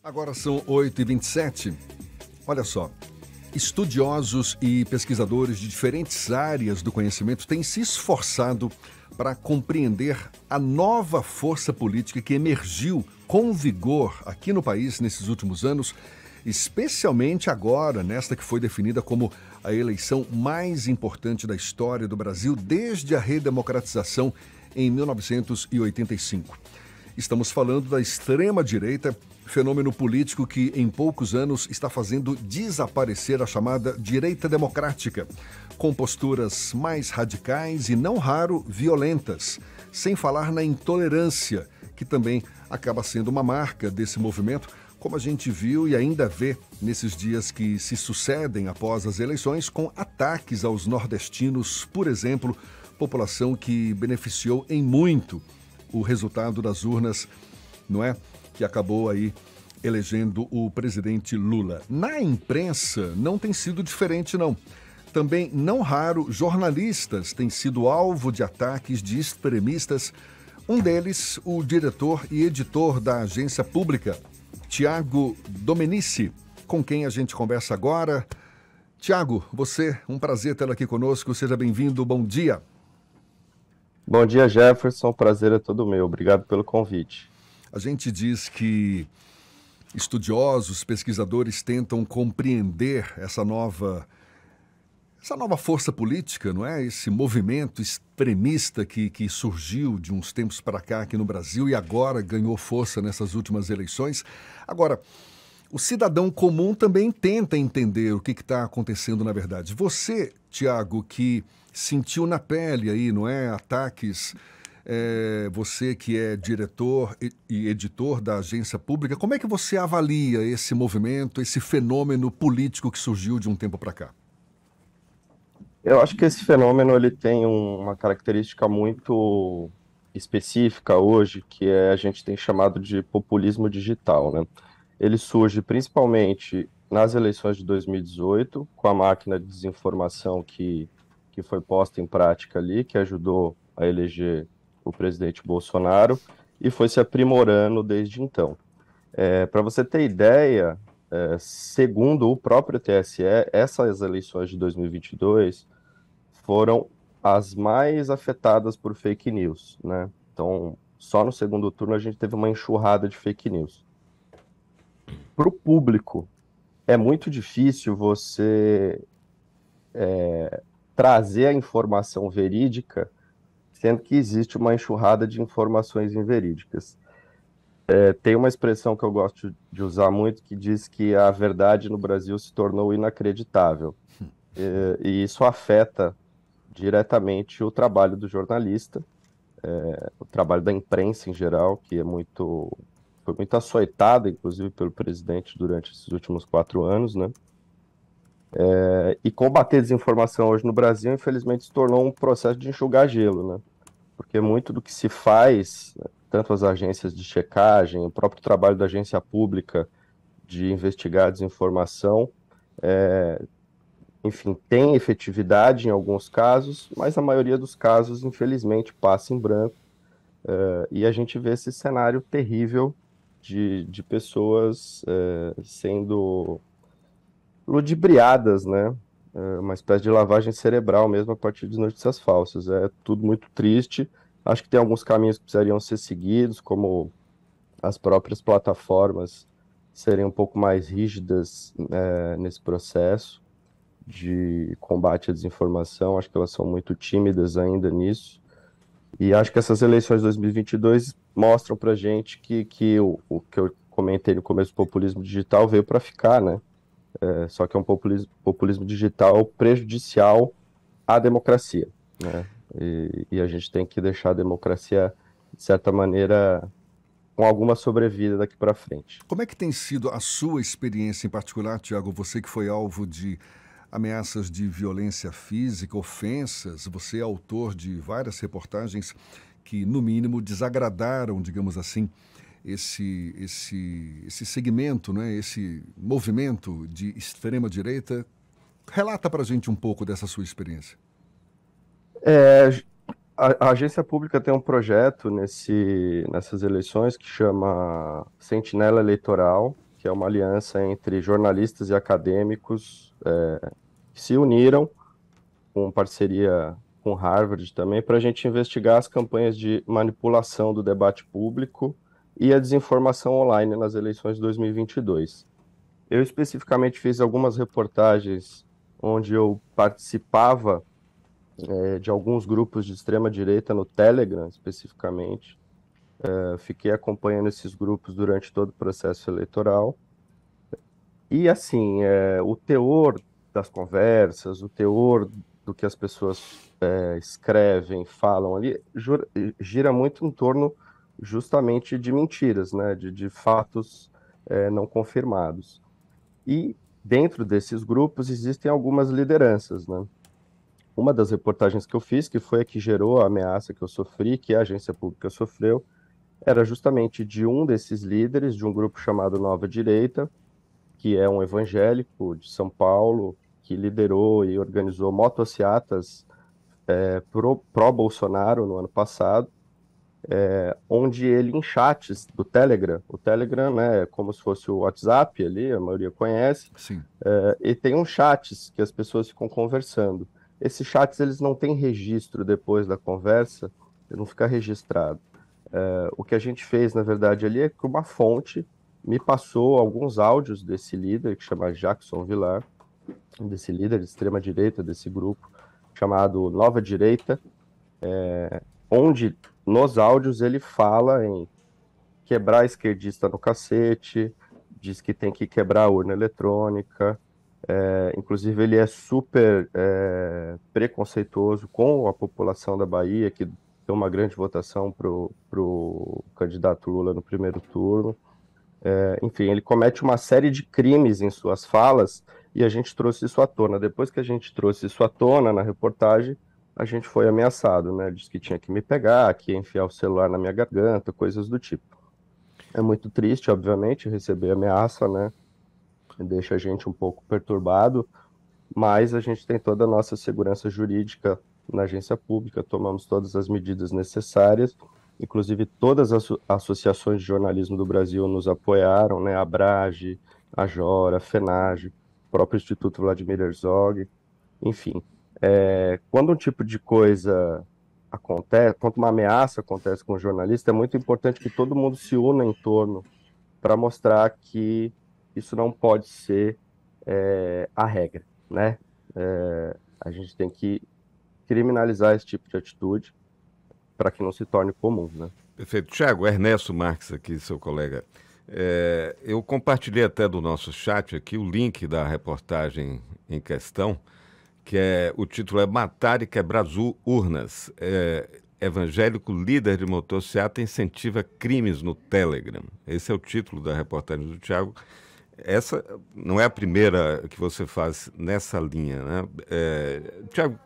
Agora são 8h27. Olha só, estudiosos e pesquisadores de diferentes áreas do conhecimento têm se esforçado para compreender a nova força política que emergiu com vigor aqui no país nesses últimos anos, especialmente agora, nesta que foi definida como a eleição mais importante da história do Brasil desde a redemocratização em 1985. Estamos falando da extrema-direita, fenômeno político que, em poucos anos, está fazendo desaparecer a chamada direita democrática, com posturas mais radicais e, não raro, violentas, sem falar na intolerância, que também acaba sendo uma marca desse movimento, como a gente viu e ainda vê nesses dias que se sucedem após as eleições, com ataques aos nordestinos, por exemplo, população que beneficiou em muito o resultado das urnas, não é? Que acabou aí elegendo o presidente Lula. Na imprensa não tem sido diferente, não. Também, não raro, jornalistas têm sido alvo de ataques de extremistas. Um deles, o diretor e editor da agência pública, Tiago Domenici, com quem a gente conversa agora. Tiago, você, um prazer tê-lo aqui conosco. Seja bem-vindo, bom dia. Bom dia, Jefferson. O prazer é todo meu. Obrigado pelo convite. A gente diz que estudiosos, pesquisadores tentam compreender essa nova força política, não é? Esse movimento extremista que surgiu de uns tempos para cá aqui no Brasil e agora ganhou força nessas últimas eleições. Agora, o cidadão comum também tenta entender o que está acontecendo na verdade. Você, Tiago, que sentiu na pele aí, não é? Ataques, você que é diretor e editor da agência pública, como é que você avalia esse movimento, esse fenômeno político que surgiu de um tempo para cá? Eu acho que esse fenômeno ele tem uma característica muito específica hoje, que a gente tem chamado de populismo digital, né? Ele surge principalmente nas eleições de 2018, com a máquina de desinformação que foi posta em prática ali, que ajudou a eleger o presidente Bolsonaro, e foi se aprimorando desde então. Para você ter ideia, segundo o próprio TSE, essas eleições de 2022 foram as mais afetadas por fake news, né? Então, só no segundo turno a gente teve uma enxurrada de fake news. Para o público, é muito difícil você trazer a informação verídica, sendo que existe uma enxurrada de informações inverídicas. Tem uma expressão que eu gosto de usar muito que diz que a verdade no Brasil se tornou inacreditável. E isso afeta diretamente o trabalho do jornalista, o trabalho da imprensa em geral, que foi muito açoitada, inclusive, pelo presidente durante esses últimos 4 anos, né? E combater desinformação hoje no Brasil, infelizmente, se tornou um processo de enxugar gelo, né? Porque muito do que se faz, né, tanto as agências de checagem, o próprio trabalho da agência pública de investigar a desinformação, enfim, tem efetividade em alguns casos, mas na maioria dos casos, infelizmente, passa em branco. E a gente vê esse cenário terrível de pessoas sendo ludibriadas, né? Uma espécie de lavagem cerebral mesmo a partir de notícias falsas. É tudo muito triste. Acho que tem alguns caminhos que precisariam ser seguidos, como as próprias plataformas serem um pouco mais rígidas, nesse processo de combate à desinformação. Acho que elas são muito tímidas ainda nisso. E acho que essas eleições de 2022 mostram para gente que o que eu comentei no começo, do populismo digital veio para ficar, né? Só que é um populismo digital prejudicial à democracia, né? E a gente tem que deixar a democracia, de certa maneira, com alguma sobrevida daqui para frente. Como é que tem sido a sua experiência em particular, Tiago? Você que foi alvo de ameaças de violência física, ofensas, você é autor de várias reportagens que, no mínimo, desagradaram, digamos assim, esse segmento, né? Esse movimento de extrema-direita. Relata para a gente um pouco dessa sua experiência. É, a agência pública tem um projeto nessas eleições que chama Sentinela Eleitoral, que é uma aliança entre jornalistas e acadêmicos que se uniram com parceria com Harvard também, para a gente investigar as campanhas de manipulação do debate público e a desinformação online nas eleições de 2022. Eu especificamente fiz algumas reportagens onde eu participava de alguns grupos de extrema-direita no Telegram, especificamente. Fiquei acompanhando esses grupos durante todo o processo eleitoral. E, assim, o teor das conversas, o teor do que as pessoas escrevem, falam ali, gira muito em torno justamente de mentiras, né? De fatos não confirmados. E dentro desses grupos existem algumas lideranças, né? Uma das reportagens que eu fiz, que foi a que gerou a ameaça que eu sofri, que a agência pública sofreu, era justamente de um desses líderes de um grupo chamado Nova Direita, que é um evangélico de São Paulo, que liderou e organizou motociatas pró-Bolsonaro no ano passado, onde ele, em chats do Telegram, o Telegram, né, é como se fosse o WhatsApp ali, a maioria conhece, Sim. e tem uns chats que as pessoas ficam conversando. Esses chats, eles não têm registro depois da conversa, não fica registrado. O que a gente fez, na verdade, ali é que uma fonte me passou alguns áudios desse líder, que chama Jackson Villar, desse líder de extrema-direita desse grupo, chamado Nova Direita, onde nos áudios ele fala em quebrar a esquerdista no cacete, diz que tem que quebrar a urna eletrônica, inclusive ele é super preconceituoso com a população da Bahia, que deu uma grande votação para o candidato Lula no primeiro turno. Enfim, ele comete uma série de crimes em suas falas e a gente trouxe isso à tona. Depois que a gente trouxe isso à tona na reportagem, a gente foi ameaçado, né? Disse que tinha que me pegar, que ia enfiar o celular na minha garganta, coisas do tipo. É muito triste, obviamente, receber ameaça, né? Deixa a gente um pouco perturbado, mas a gente tem toda a nossa segurança jurídica na agência pública, tomamos todas as medidas necessárias, inclusive todas as associações de jornalismo do Brasil nos apoiaram, né? A Abrage, a Jora, a FENAGE, o próprio Instituto Vladimir Herzog, enfim. Quando um tipo de coisa acontece, quando uma ameaça acontece com um jornalista, é muito importante que todo mundo se una em torno para mostrar que isso não pode ser a regra, né? A gente tem que criminalizar esse tipo de atitude para que não se torne comum, né? Perfeito. Tiago, Ernesto Marques aqui, seu colega. Eu compartilhei até do nosso chat aqui o link da reportagem em questão, que o título é Matar e Quebrar Urnas. Evangélico líder de motociata incentiva crimes no Telegram. Esse é o título da reportagem do Tiago. Essa não é a primeira que você faz nessa linha, né? Tiago,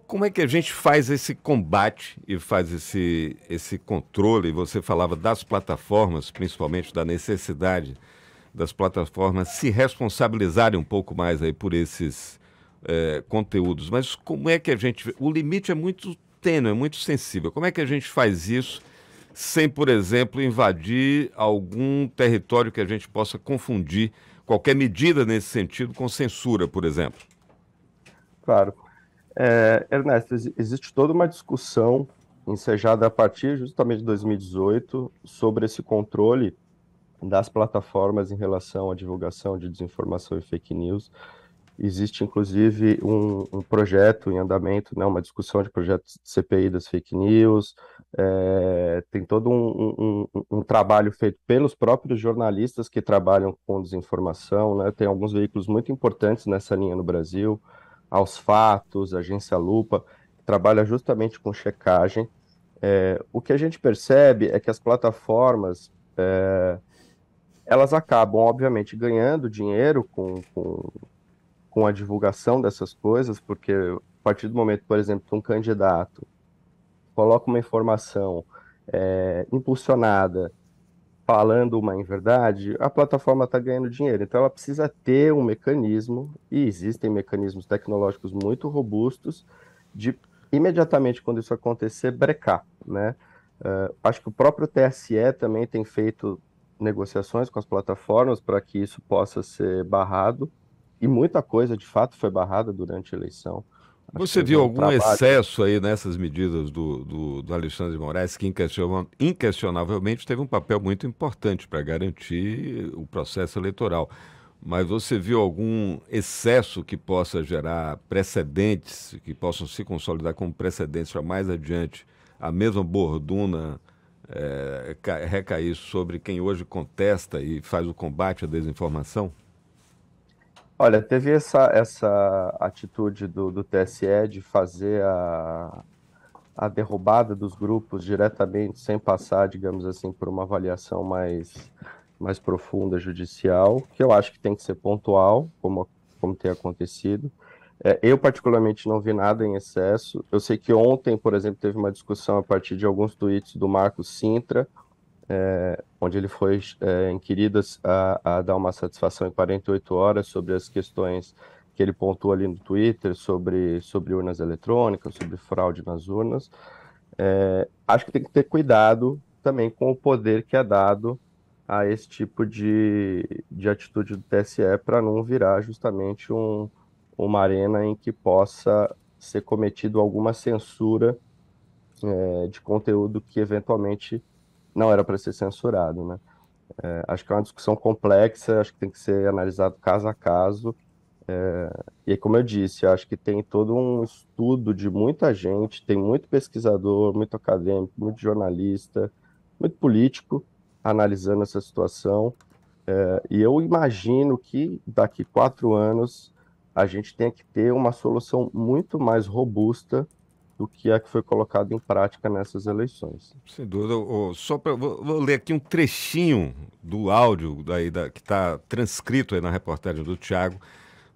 como é que a gente faz esse combate e faz esse controle? Você falava das plataformas, principalmente da necessidade das plataformas se responsabilizarem um pouco mais aí por esses conteúdos. Mas como é que a gente... O limite é muito tênue, é muito sensível. Como é que a gente faz isso sem, por exemplo, invadir algum território que a gente possa confundir qualquer medida nesse sentido com censura, por exemplo? Claro. Ernesto, existe toda uma discussão ensejada a partir justamente de 2018 sobre esse controle das plataformas em relação à divulgação de desinformação e fake news. Existe, inclusive, um projeto em andamento, né, uma discussão de projetos de CPI das fake news, tem todo um trabalho feito pelos próprios jornalistas que trabalham com desinformação, né, tem alguns veículos muito importantes nessa linha no Brasil, Aos Fatos, Agência Lupa, que trabalha justamente com checagem. O que a gente percebe é que as plataformas, elas acabam, obviamente, ganhando dinheiro com a divulgação dessas coisas, porque a partir do momento, por exemplo, que um candidato coloca uma informação impulsionada, falando uma inverdade, a plataforma está ganhando dinheiro. Então, ela precisa ter um mecanismo, e existem mecanismos tecnológicos muito robustos, de imediatamente, quando isso acontecer, brecar, né? Acho que o próprio TSE também tem feito negociações com as plataformas para que isso possa ser barrado, e muita coisa de fato foi barrada durante a eleição. Acho que Você teve viu um algum trabalho. excesso aí nessas medidas do Alexandre de Moraes, que inquestionavelmente teve um papel muito importante para garantir o processo eleitoral? Mas você viu algum excesso que possa gerar precedentes, que possam se consolidar como precedentes para mais adiante a mesma borduna recair sobre quem hoje contesta e faz o combate à desinformação? Olha, teve essa atitude do TSE de fazer a derrubada dos grupos diretamente, sem passar, digamos assim, por uma avaliação mais profunda judicial, que eu acho que tem que ser pontual, como tem acontecido. Eu, particularmente, não vi nada em excesso. Eu sei que ontem, por exemplo, teve uma discussão a partir de alguns tweets do Marcos Sintra, onde ele foi inquirido a dar uma satisfação em 48 horas sobre as questões que ele pontuou ali no Twitter, sobre urnas eletrônicas, sobre fraude nas urnas. Acho que tem que ter cuidado também com o poder que é dado a esse tipo de atitude do TSE para não virar justamente uma arena em que possa ser cometido alguma censura de conteúdo que eventualmente não era para ser censurado, né? Acho que é uma discussão complexa, acho que tem que ser analisado caso a caso. E aí, como eu disse, acho que tem todo um estudo de muita gente, tem muito pesquisador, muito acadêmico, muito jornalista, muito político analisando essa situação. E eu imagino que daqui 4 anos a gente tenha que ter uma solução muito mais robusta do que a que foi colocada em prática nessas eleições. Sem dúvida. Só vou ler aqui um trechinho do áudio que está transcrito aí na reportagem do Tiago,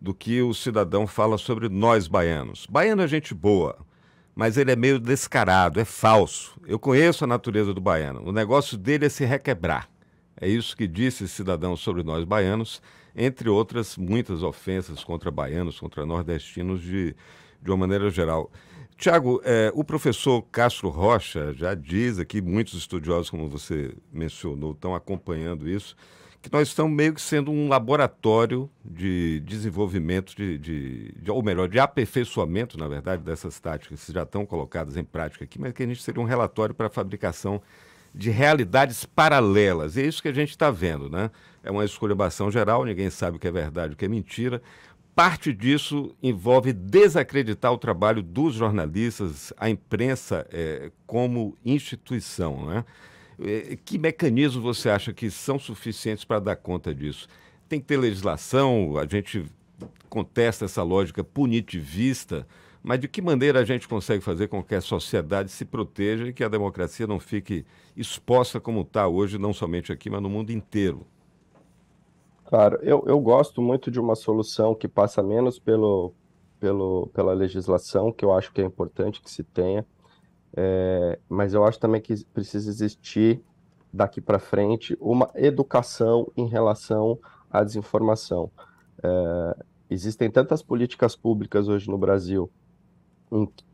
do que o cidadão fala sobre nós baianos. Baiano é gente boa, mas ele é meio descarado, é falso. Eu conheço a natureza do baiano. O negócio dele é se requebrar. É isso que disse esse cidadão sobre nós baianos, entre outras muitas ofensas contra baianos, contra nordestinos de uma maneira geral. Tiago, o professor Castro Rocha já diz aqui, muitos estudiosos, como você mencionou, estão acompanhando isso, que nós estamos meio que sendo um laboratório de desenvolvimento, ou melhor, de aperfeiçoamento, na verdade, dessas táticas que já estão colocadas em prática aqui, mas que a gente seria um relatório para a fabricação de realidades paralelas. E é isso que a gente está vendo, né? É uma esculhambação geral, ninguém sabe o que é verdade, o que é mentira. Parte disso envolve desacreditar o trabalho dos jornalistas, a imprensa como instituição, né? Que mecanismos você acha que são suficientes para dar conta disso? Tem que ter legislação, a gente contesta essa lógica punitivista, mas de que maneira a gente consegue fazer com que a sociedade se proteja e que a democracia não fique exposta como está hoje, não somente aqui, mas no mundo inteiro? Claro, eu gosto muito de uma solução que passa menos pela legislação, que eu acho que é importante que se tenha, mas eu acho também que precisa existir daqui para frente uma educação em relação à desinformação. Existem tantas políticas públicas hoje no Brasil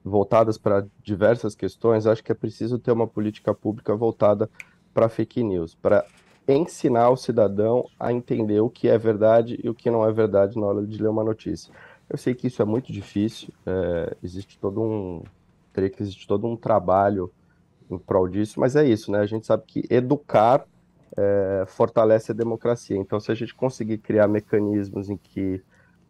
voltadas para diversas questões, acho que é preciso ter uma política pública voltada para fake news, para ensinar o cidadão a entender o que é verdade e o que não é verdade na hora de ler uma notícia. Eu sei que isso é muito difícil, teria que existir todo um trabalho em prol disso, mas é isso, né? A gente sabe que educar fortalece a democracia. Então, se a gente conseguir criar mecanismos em que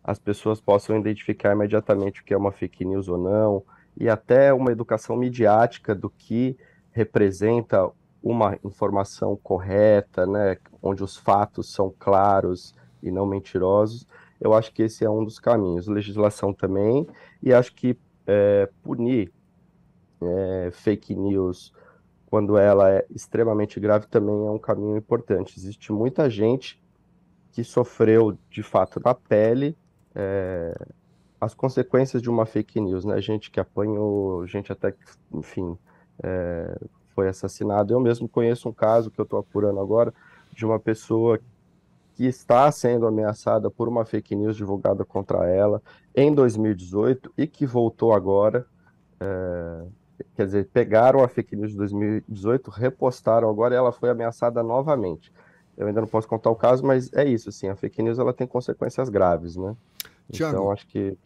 as pessoas possam identificar imediatamente o que é uma fake news ou não, e até uma educação midiática do que representa uma informação correta, né, onde os fatos são claros e não mentirosos, eu acho que esse é um dos caminhos. Legislação também, e acho que punir fake news quando ela é extremamente grave também é um caminho importante. Existe muita gente que sofreu de fato na pele as consequências de uma fake news, né? Gente que apanhou, gente até que, enfim, foi assassinado. Eu mesmo conheço um caso que eu estou apurando agora de uma pessoa que está sendo ameaçada por uma fake news divulgada contra ela em 2018 e que voltou agora. Quer dizer, pegaram a fake news de 2018, repostaram agora e ela foi ameaçada novamente. Eu ainda não posso contar o caso, mas é isso, assim, a fake news ela tem consequências graves, né? Então, Tiago, acho que...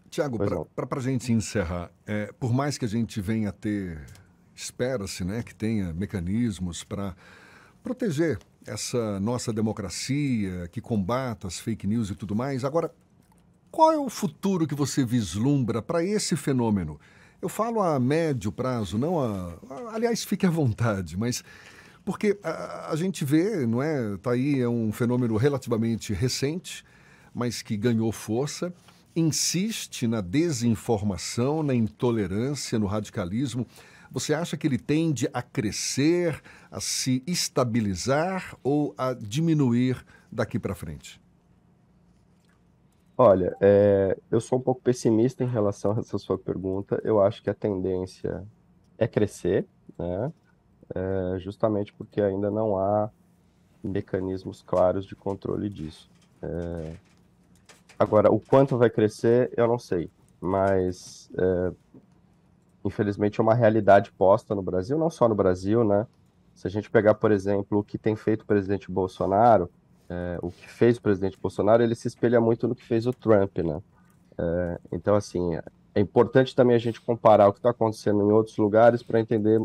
Tiago, Pois não. para a gente encerrar, por mais que a gente venha a ter, espera-se, né, que tenha mecanismos para proteger essa nossa democracia, que combata as fake news e tudo mais, agora, qual é o futuro que você vislumbra para esse fenômeno? Eu falo a médio prazo, não aliás, fique à vontade, mas porque a gente vê, não é? Tá aí, é um fenômeno relativamente recente, mas que ganhou força, insiste na desinformação, na intolerância, no radicalismo. Você acha que ele tende a crescer, a se estabilizar ou a diminuir daqui para frente? Olha, eu sou um pouco pessimista em relação a essa sua pergunta. Eu acho que a tendência é crescer, né? Justamente porque ainda não há mecanismos claros de controle disso. Agora, o quanto vai crescer, eu não sei, mas infelizmente é uma realidade posta no Brasil, não só no Brasil, né? Se a gente pegar, por exemplo, o que tem feito o presidente Bolsonaro, o que fez o presidente Bolsonaro, ele se espelha muito no que fez o Trump, né? Então, assim, é importante também a gente comparar o que está acontecendo em outros lugares para entender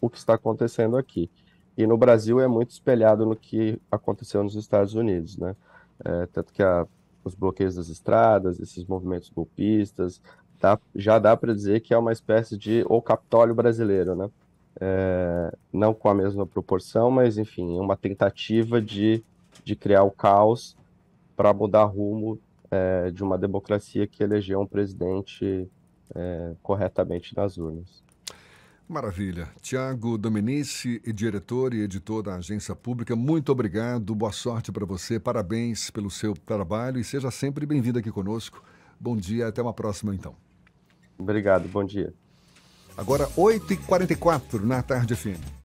o que está acontecendo aqui. E no Brasil é muito espelhado no que aconteceu nos Estados Unidos, né? Tanto que os bloqueios das estradas, esses movimentos golpistas, já dá para dizer que é uma espécie de o Capitólio brasileiro, né? Não com a mesma proporção, mas, enfim, uma tentativa de criar o caos para mudar rumo de uma democracia que elegeu um presidente corretamente nas urnas. Maravilha. Tiago Domenici, diretor e editor da Agência Pública, muito obrigado, boa sorte para você, parabéns pelo seu trabalho e seja sempre bem-vindo aqui conosco. Bom dia, até uma próxima então. Obrigado, bom dia. Agora, 8h44 na Tarde FM.